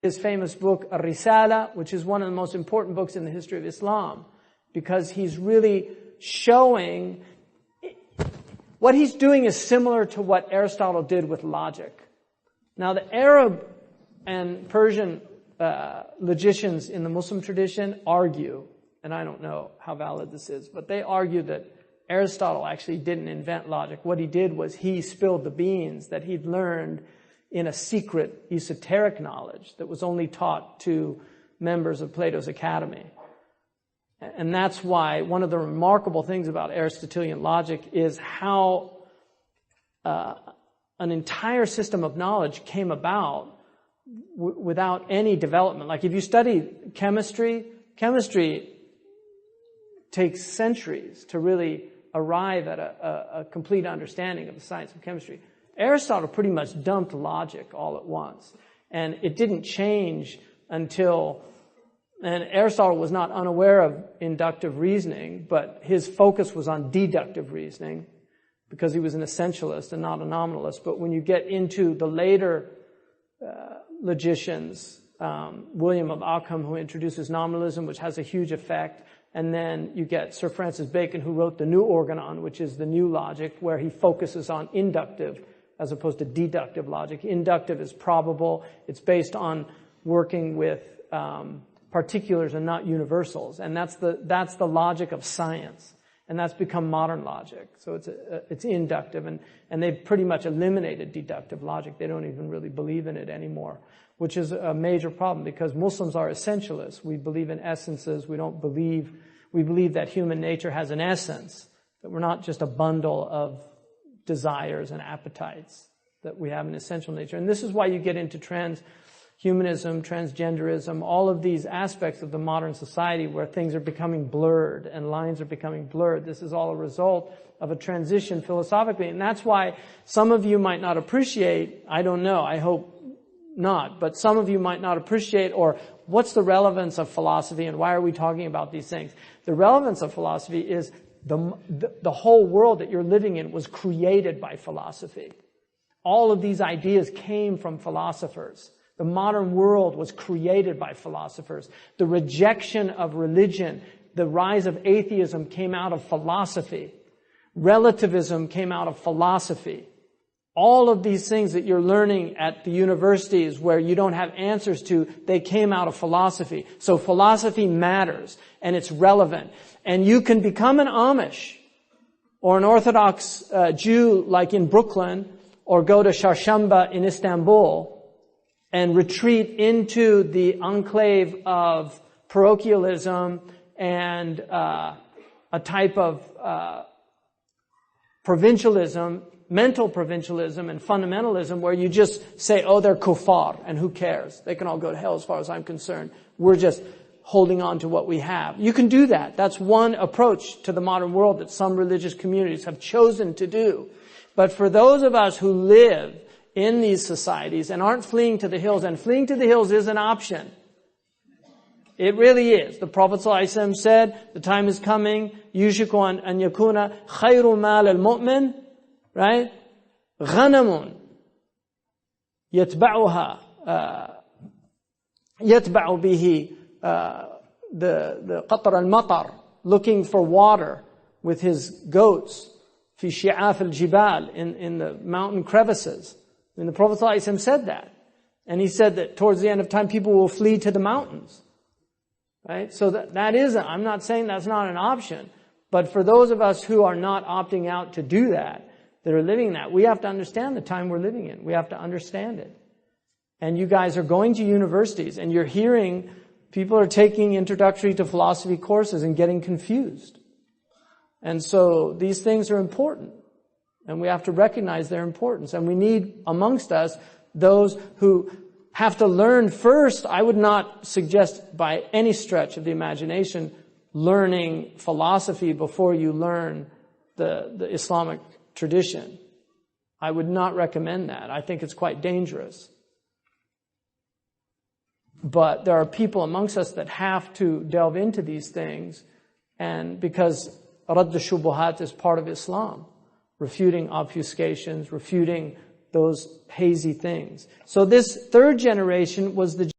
his famous book, Ar-Risala, which is one of the most important books in the history of Islam, because he's really showing what he's doing is similar to what Aristotle did with logic. Now, the Arab and Persian logicians in the Muslim tradition argue, and I don't know how valid this is, but they argue that Aristotle actually didn't invent logic. What he did was he spilled the beans that he'd learned in a secret esoteric knowledge that was only taught to members of Plato's academy. And that's why one of the remarkable things about Aristotelian logic is how an entire system of knowledge came about without any development. Like if you study chemistry takes centuries to really arrive at a complete understanding of the science of chemistry. Aristotle pretty much dumped logic all at once. And it didn't change until... And Aristotle was not unaware of inductive reasoning, but his focus was on deductive reasoning because he was an essentialist and not a nominalist. But when you get into the later logicians, William of Ockham, who introduces nominalism, which has a huge effect, and then you get Sir Francis Bacon, who wrote the New Organon, which is the new logic, where he focuses on inductive as opposed to deductive logic. Inductive is probable. It's based on working with particulars and not universals, and that's the logic of science, and that's become modern logic. So it's inductive, and they've pretty much eliminated deductive logic. They don't even really believe in it anymore, which is a major problem because Muslims are essentialists. We believe in essences. We believe that human nature has an essence, that we're not just a bundle of desires and appetites, that we have an essential nature. And this is why you get into transhumanism, transgenderism, all of these aspects of the modern society where things are becoming blurred and lines are becoming blurred. This is all a result of a transition philosophically. And that's why some of you might not appreciate, I don't know, I hope not, but some of you might not appreciate, or what's the relevance of philosophy and why are we talking about these things? The relevance of philosophy is the whole world that you're living in was created by philosophy. All of these ideas came from philosophers. The modern world was created by philosophers. The rejection of religion, the rise of atheism came out of philosophy. Relativism came out of philosophy. All of these things that you're learning at the universities where you don't have answers to, they came out of philosophy. So philosophy matters and it's relevant. And you can become an Amish or an Orthodox Jew like in Brooklyn, or go to Çarşamba in Istanbul and retreat into the enclave of parochialism and a type of provincialism, mental provincialism and fundamentalism where you just say, oh, they're kuffar, and who cares? They can all go to hell as far as I'm concerned. We're just holding on to what we have. You can do that. That's one approach to the modern world that some religious communities have chosen to do. But for those of us who live in these societies and aren't fleeing to the hills, and fleeing to the hills is an option. It really is. The Prophet ﷺ said, the time is coming, يُوشِكُ أَنْ يَكُونَ خَيْرُ مَالَ الْمُؤْمِنِ, right? غَنَمٌ يَتْبَعُهَا يَتْبَعُ بِهِ the قَطْرَ الْمَطَرِ, looking for water with his goats, في شعاف الجبال, in the mountain crevices. And the Prophet ﷺ said that. And he said that towards the end of time, people will flee to the mountains. Right? So that is, I'm not saying that's not an option. But for those of us who are not opting out to do that, that are living that, we have to understand the time we're living in. We have to understand it. And you guys are going to universities and you're hearing people are taking introductory to philosophy courses and getting confused. And so these things are important. And we have to recognize their importance. And we need amongst us those who have to learn first. I would not suggest by any stretch of the imagination learning philosophy before you learn the Islamic tradition. I would not recommend that. I think it's quite dangerous. But there are people amongst us that have to delve into these things, and because Radd al-Shubuhat is part of Islam, refuting obfuscations, refuting those hazy things. So this third generation was the